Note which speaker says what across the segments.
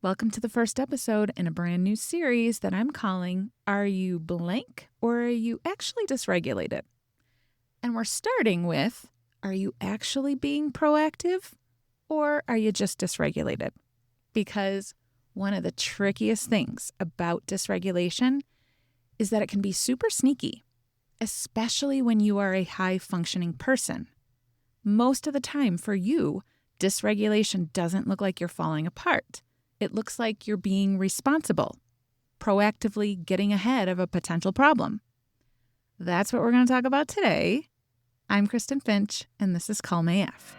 Speaker 1: Welcome to the first episode in a brand new series that I'm calling Are You Blank or Are You Actually Dysregulated? And we're starting with Are you actually being proactive or are you just dysregulated? Because one of the trickiest things about dysregulation is that it can be super sneaky, especially when you are a high-functioning person. Most of the time for you, dysregulation doesn't look like you're falling apart. It looks like you're being responsible, proactively getting ahead of a potential problem. That's what we're going to talk about today. I'm Kristen Finch, and this is Calm AF.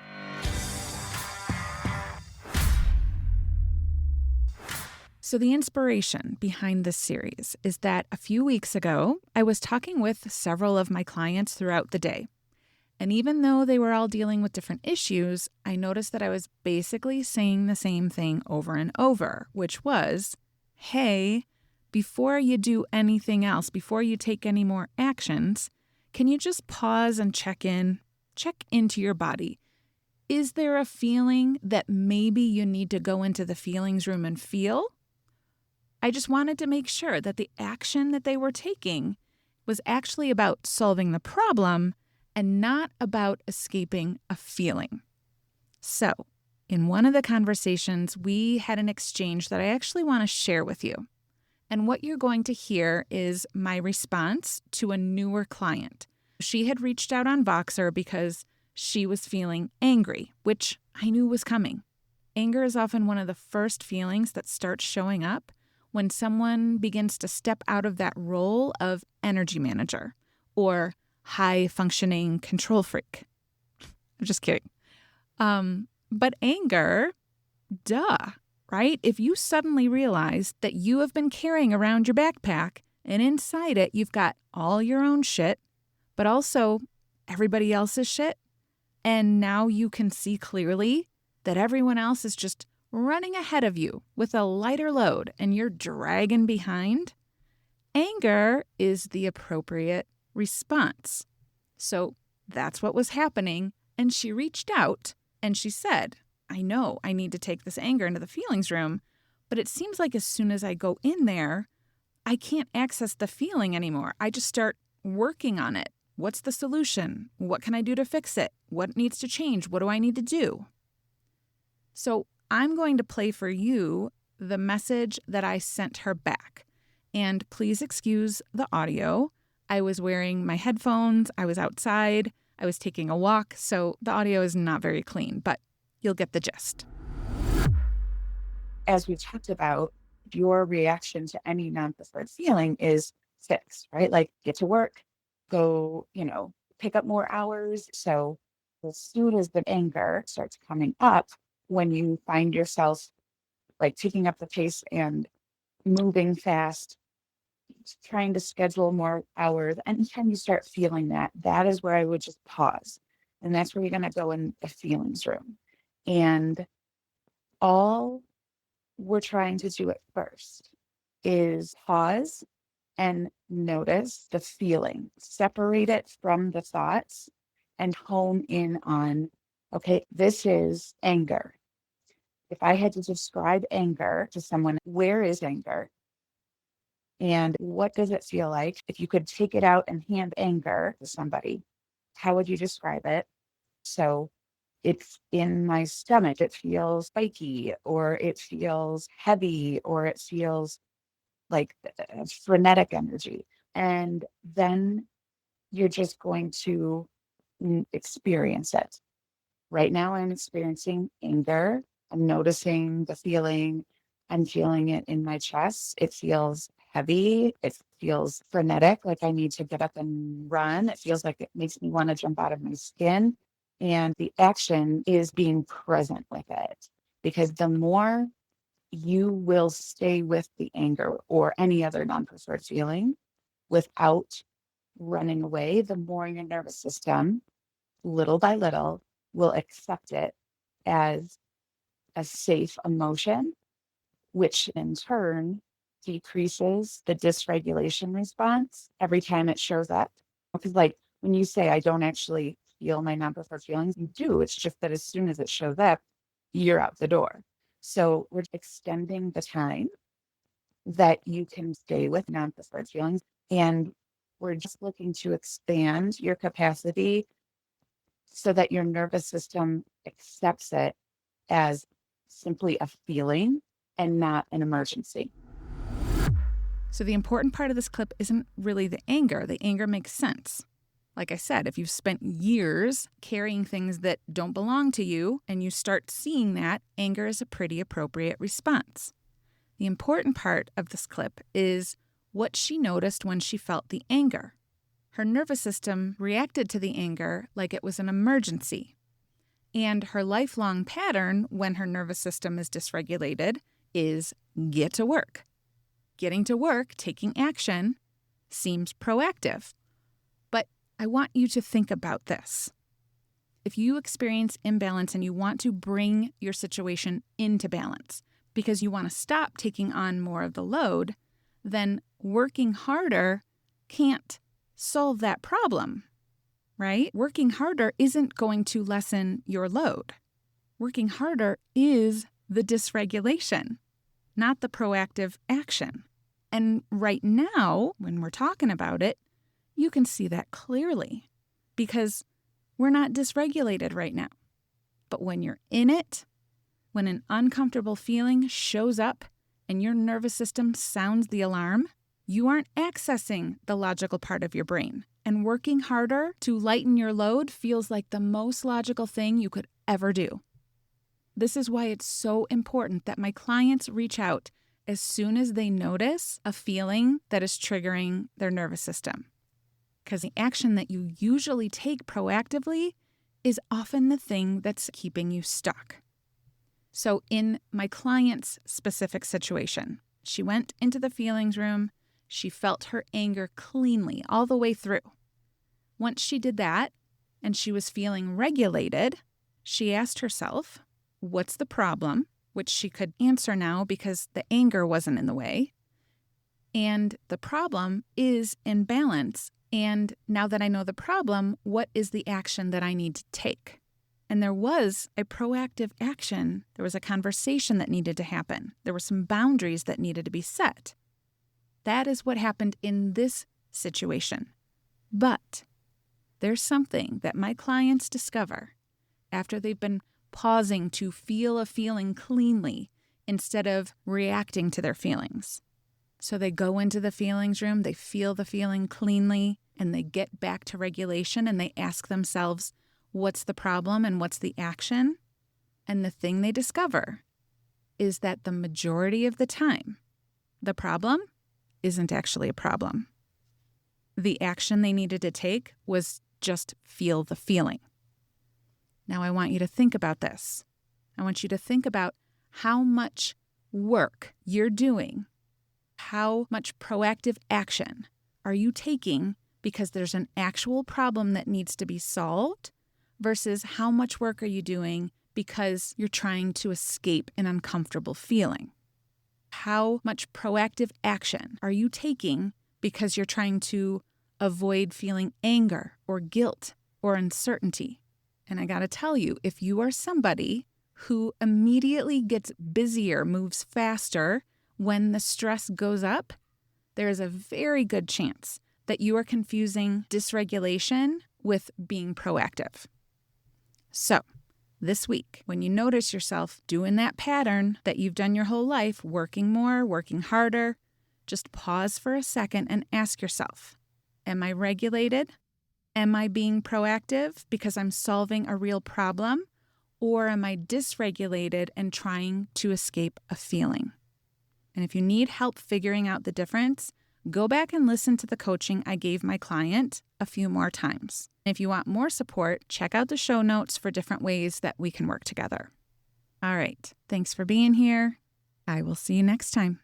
Speaker 1: So the inspiration behind this series is that a few weeks ago, I was talking with several of my clients throughout the day. And even though they were all dealing with different issues, I noticed that I was basically saying the same thing over and over, which was, hey, before you do anything else, before you take any more actions, can you just pause and check into your body? Is there a feeling that maybe you need to go into the feelings room and feel? I just wanted to make sure that the action that they were taking was actually about solving the problem and not about escaping a feeling. So, in one of the conversations, we had an exchange that I actually want to share with you. And what you're going to hear is my response to a newer client. She had reached out on Voxer because she was feeling angry, which I knew was coming. Anger is often one of the first feelings that starts showing up when someone begins to step out of that role of energy manager or high-functioning control freak. I'm just kidding. But anger, right? If you suddenly realize that you have been carrying around your backpack and inside it you've got all your own shit, but also everybody else's shit, and now you can see clearly that everyone else is just running ahead of you with a lighter load and you're dragging behind, anger is the appropriate response. So that's what was happening. And she reached out and she said, I know I need to take this anger into the feelings room, but it seems like as soon as I go in there, I can't access the feeling anymore. I just start working on it. What's the solution? What can I do to fix it? What needs to change? What do I need to do? So I'm going to play for you the message that I sent her back. And please excuse the audio. I was wearing my headphones, I was outside, I was taking a walk, so the audio is not very clean, but you'll get the gist.
Speaker 2: As we talked about, your reaction to any non-preferred feeling is fixed, right? Like get to work, go, pick up more hours. So as soon as the anger starts coming up, when you find yourself like picking up the pace and moving fast, trying to schedule more hours, anytime you start feeling that, that is where I would just pause. And that's where you're going to go in the feelings room. And all we're trying to do at first is pause and notice the feeling, separate it from the thoughts and hone in on, okay, this is anger. If I had to describe anger to someone, where is anger? And what does it feel like? If you could take it out and hand anger to somebody, how would you describe it? So it's in my stomach, it feels spiky, or it feels heavy, or it feels like a frenetic energy. And then you're just going to experience it. Right now, I'm experiencing anger. I'm noticing the feeling. I'm feeling it in my chest. It feels heavy. It feels frenetic, like I need to get up and run. It feels like it makes me want to jump out of my skin. And the action is being present with it. Because the more you will stay with the anger or any other non-preferred feeling without running away, the more your nervous system, little by little, will accept it as a safe emotion, which in turn decreases the dysregulation response every time it shows up. Because, like, when you say, I don't actually feel my non-preferred feelings, you do. It's just that as soon as it shows up, you're out the door. So we're extending the time that you can stay with non-preferred feelings. And we're just looking to expand your capacity so that your nervous system accepts it as simply a feeling and not an emergency.
Speaker 1: So the important part of this clip isn't really the anger. The anger makes sense. Like I said, if you've spent years carrying things that don't belong to you and you start seeing that, anger is a pretty appropriate response. The important part of this clip is what she noticed when she felt the anger. Her nervous system reacted to the anger like it was an emergency. And her lifelong pattern when her nervous system is dysregulated is get to work. Getting to work, taking action, seems proactive. But I want you to think about this. If you experience imbalance and you want to bring your situation into balance because you want to stop taking on more of the load, then working harder can't solve that problem, right? Working harder isn't going to lessen your load. Working harder is the dysregulation, not the proactive action. And right now, when we're talking about it, you can see that clearly because we're not dysregulated right now. But when you're in it, when an uncomfortable feeling shows up and your nervous system sounds the alarm, you aren't accessing the logical part of your brain. And working harder to lighten your load feels like the most logical thing you could ever do. This is why it's so important that my clients reach out as soon as they notice a feeling that is triggering their nervous system. Because the action that you usually take proactively is often the thing that's keeping you stuck. So in my client's specific situation, she went into the feelings room, she felt her anger cleanly all the way through. Once she did that and she was feeling regulated, she asked herself, what's the problem? Which she could answer now because the anger wasn't in the way. And the problem is in balance. And now that I know the problem, what is the action that I need to take? And there was a proactive action. There was a conversation that needed to happen. There were some boundaries that needed to be set. That is what happened in this situation. But there's something that my clients discover after they've been pausing to feel a feeling cleanly instead of reacting to their feelings. So they go into the feelings room, they feel the feeling cleanly, and they get back to regulation and they ask themselves, what's the problem and what's the action? And the thing they discover is that the majority of the time, the problem isn't actually a problem. The action they needed to take was just feel the feeling. Now I want you to think about this. I want you to think about how much work you're doing, how much proactive action are you taking because there's an actual problem that needs to be solved versus how much work are you doing because you're trying to escape an uncomfortable feeling. How much proactive action are you taking because you're trying to avoid feeling anger or guilt or uncertainty? And I gotta tell you, if you are somebody who immediately gets busier, moves faster when the stress goes up, there is a very good chance that you are confusing dysregulation with being proactive. So, this week, when you notice yourself doing that pattern that you've done your whole life, working more, working harder, just pause for a second and ask yourself, am I regulated? Am I being proactive because I'm solving a real problem? Or am I dysregulated and trying to escape a feeling? And if you need help figuring out the difference, go back and listen to the coaching I gave my client a few more times. If you want more support, check out the show notes for different ways that we can work together. All right, thanks for being here. I will see you next time.